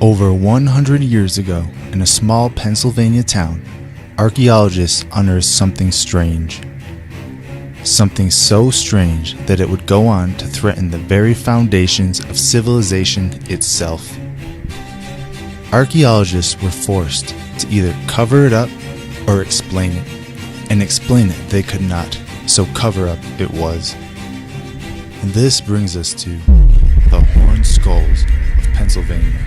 Over 100 years ago, in a small Pennsylvania town, archaeologists unearthed something strange. Something so strange that it would go on to threaten the very foundations of civilization itself. Archaeologists were forced to either cover it up or explain it, and explain it they could not, so cover up it was. And this brings us to the horned skulls of Pennsylvania.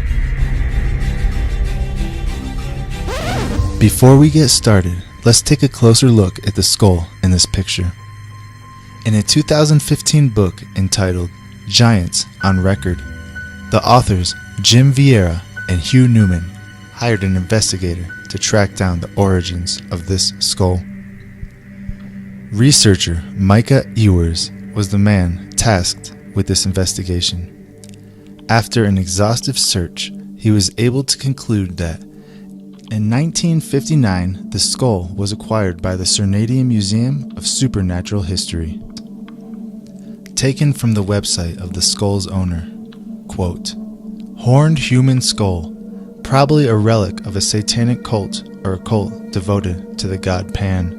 Before we get started, let's take a closer look at the skull in this picture. In a 2015 book entitled Giants on Record, the authors Jim Vieira and Hugh Newman hired an investigator to track down the origins of this skull. Researcher Micah Ewers was the man tasked with this investigation. After an exhaustive search, he was able to conclude that in 1959, the skull was acquired by the Canadian Museum of Supernatural History. Taken from the website of the skull's owner, quote, "Horned human skull, probably a relic of a satanic cult or a cult devoted to the god Pan.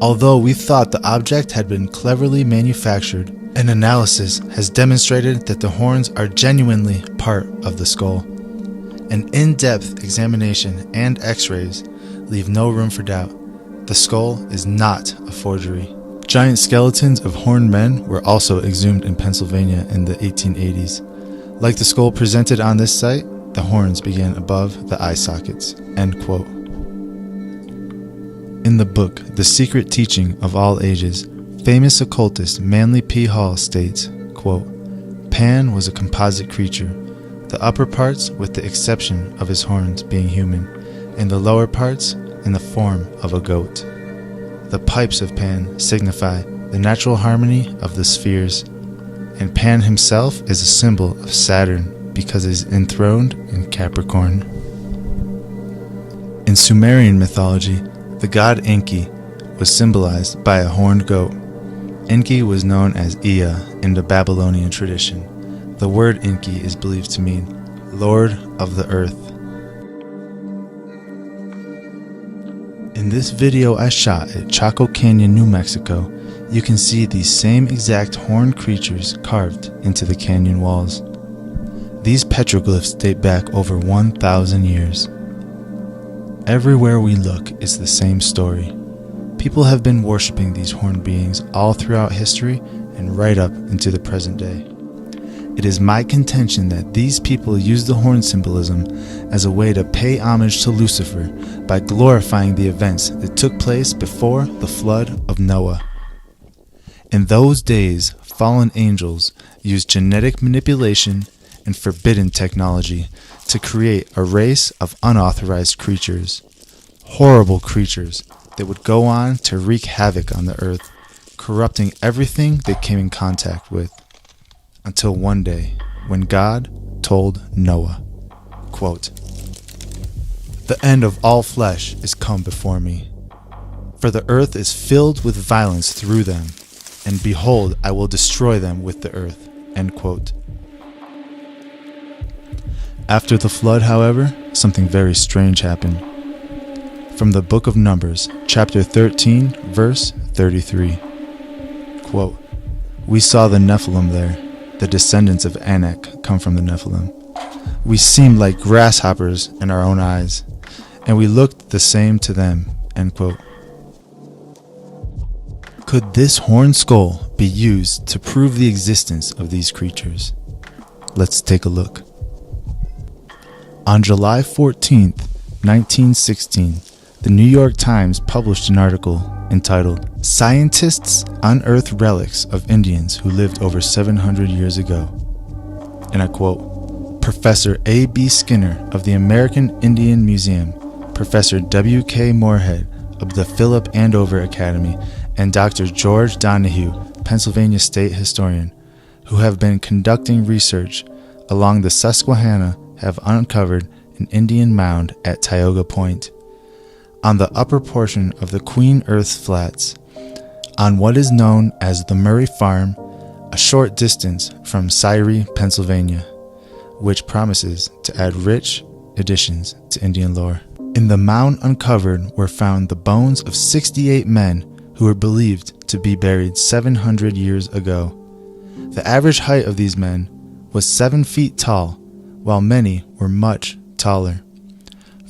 Although we thought the object had been cleverly manufactured, an analysis has demonstrated that the horns are genuinely part of the skull. An in-depth examination and x-rays leave no room for doubt. The skull is not a forgery." Giant skeletons of horned men were also exhumed in Pennsylvania in the 1880s. Like the skull presented on this site, the horns began above the eye sockets. End quote. In the book, The Secret Teaching of All Ages, famous occultist Manly P. Hall states, quote, "Pan was a composite creature, the upper parts, with the exception of his horns, being human, and the lower parts in the form of a goat. The pipes of Pan signify the natural harmony of the spheres, and Pan himself is a symbol of Saturn because he is enthroned in Capricorn." In Sumerian mythology, the god Enki was symbolized by a horned goat. Enki was known as Ea in the Babylonian tradition. The word Enki is believed to mean Lord of the Earth. In this video I shot at Chaco Canyon, New Mexico, you can see these same exact horned creatures carved into the canyon walls. These petroglyphs date back over 1,000 years. Everywhere we look is the same story. People have been worshipping these horned beings all throughout history and right up into the present day. It is my contention that these people use the horn symbolism as a way to pay homage to Lucifer by glorifying the events that took place before the flood of Noah. In those days, fallen angels used genetic manipulation and forbidden technology to create a race of unauthorized creatures, horrible creatures that would go on to wreak havoc on the earth, corrupting everything they came in contact with. Until one day, when God told Noah, quote, "The end of all flesh is come before me, for the earth is filled with violence through them, and behold, I will destroy them with the earth." End quote. After the flood, however, something very strange happened. From the book of Numbers, chapter 13, verse 33, quote, "We saw the Nephilim there. The descendants of Anak come from the Nephilim. We seemed like grasshoppers in our own eyes, and we looked the same to them." End quote. Could this horned skull be used to prove the existence of these creatures? Let's take a look. On July 14th, 1916, the New York Times published an article entitled "Scientists Unearth Relics of Indians Who Lived Over 700 Years Ago." And I quote, "Professor A.B. Skinner of the American Indian Museum, Professor W.K. Moorhead of the Philip Andover Academy, and Dr. George Donahue, Pennsylvania State Historian, who have been conducting research along the Susquehanna, have uncovered an Indian mound at Tioga Point, on the upper portion of the Queen Earth Flats, on what is known as the Murray Farm, a short distance from Syrie, Pennsylvania. which promises to add rich additions to Indian lore. In the mound uncovered were found the bones of 68 men who were believed to be buried 700 years ago. The average height of these men was 7 feet tall, while many were much taller.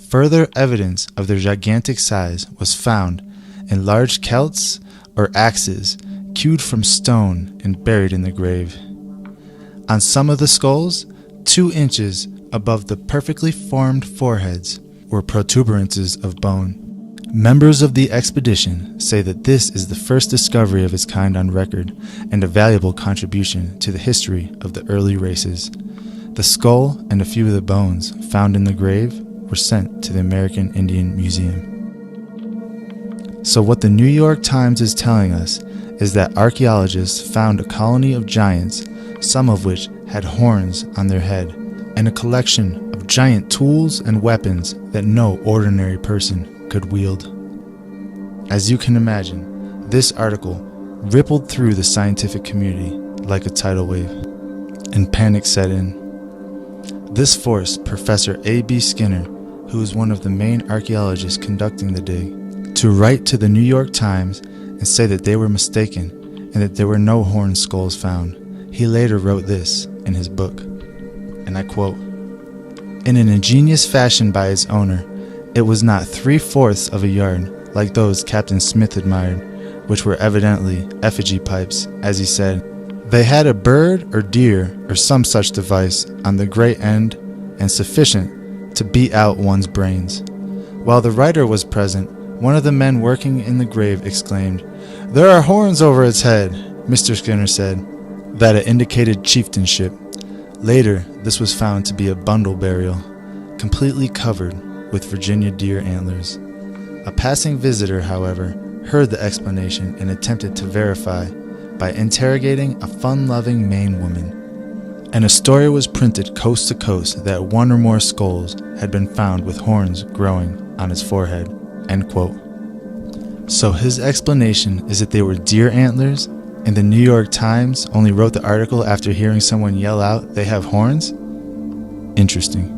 Further evidence of their gigantic size was found in large celts or axes hewed from stone and buried in the grave. On some of the skulls, 2 inches above the perfectly formed foreheads, were protuberances of bone. Members of the expedition say that this is the first discovery of its kind on record and a valuable contribution to the history of the early races. The skull and a few of the bones found in the grave were sent to the American Indian Museum. So what the New York Times is telling us is that archaeologists found a colony of giants, some of which had horns on their head, and a collection of giant tools and weapons that no ordinary person could wield. As you can imagine, this article rippled through the scientific community like a tidal wave, and panic set in. This forced Professor A.B. Skinner, who is one of the main archaeologists conducting the dig, to write to the New York Times and say that they were mistaken and that there were no horned skulls found. He later wrote this in his book, and I quote, "In an ingenious fashion by its owner, it was not 3/4 of a yard like those Captain Smith admired, which were evidently effigy pipes, as he said. They had a bird or deer or some such device on the great end and sufficient to beat out one's brains. While the writer was present, one of the men working in the grave exclaimed, 'There are horns over its head.' Mr. Skinner said that it indicated chieftainship. Later, this was found to be a bundle burial, completely covered with Virginia deer antlers. A passing visitor, however, heard the explanation and attempted to verify by interrogating a fun-loving Maine woman, and a story was printed coast to coast that one or more skulls had been found with horns growing on its forehead." End quote. So his explanation is that they were deer antlers, and the New York Times only wrote the article after hearing someone yell out they have horns? Interesting.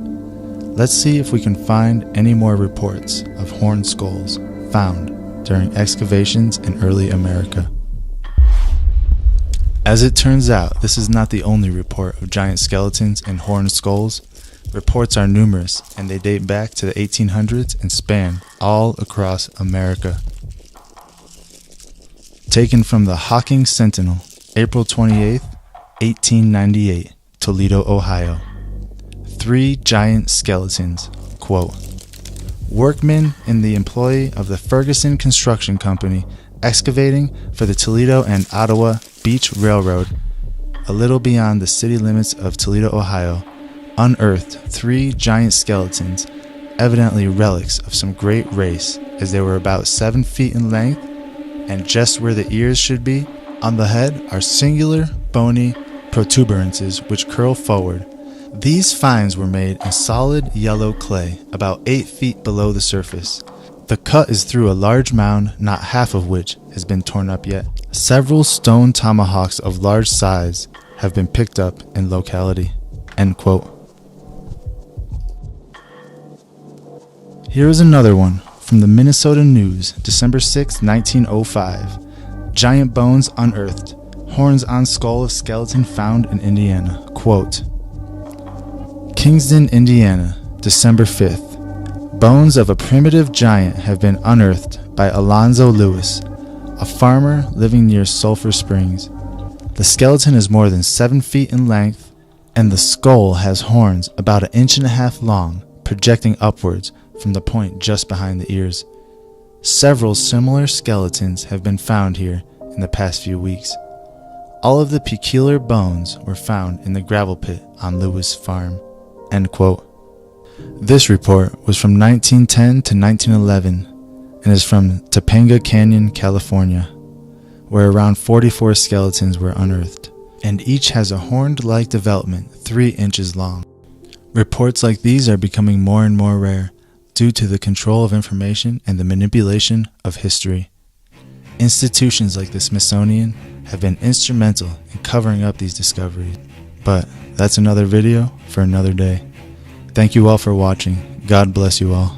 Let's see if we can find any more reports of horned skulls found during excavations in early America. As it turns out, this is not the only report of giant skeletons and horned skulls. Reports are numerous, and they date back to the 1800s and span all across America. Taken from the Hawking Sentinel, April 28, 1898, Toledo, Ohio. 3 giant skeletons, quote, "Workmen in the employ of the Ferguson Construction Company excavating for the Toledo and Ottawa Beach Railroad, a little beyond the city limits of Toledo, Ohio, unearthed 3 giant skeletons, evidently relics of some great race, as they were about 7 feet in length, and just where the ears should be, on the head are singular bony protuberances which curl forward. These finds were made in solid yellow clay, about 8 feet below the surface. The cut is through a large mound, not half of which has been torn up yet. Several stone tomahawks of large size have been picked up in locality." End quote. Here is another one from the Minnesota News, December 6, 1905. Giant bones unearthed. Horns on skull of skeleton found in Indiana. Quote, "Kingston, Indiana, December 5th. Bones of a primitive giant have been unearthed by Alonzo Lewis, a farmer living near Sulphur Springs. The skeleton is more than 7 feet in length, and the skull has horns about 1.5 inches long, projecting upwards from the point just behind the ears. Several similar skeletons have been found here in the past few weeks. All of the peculiar bones were found in the gravel pit on Lewis Farm." End quote. This report was from 1910 to 1911 and is from Topanga Canyon, California, where around 44 skeletons were unearthed, and each has a horned-like development 3 inches long. Reports like these are becoming more and more rare due to the control of information and the manipulation of history. Institutions like the Smithsonian have been instrumental in covering up these discoveries. But that's another video for another day. Thank you all for watching. God bless you all.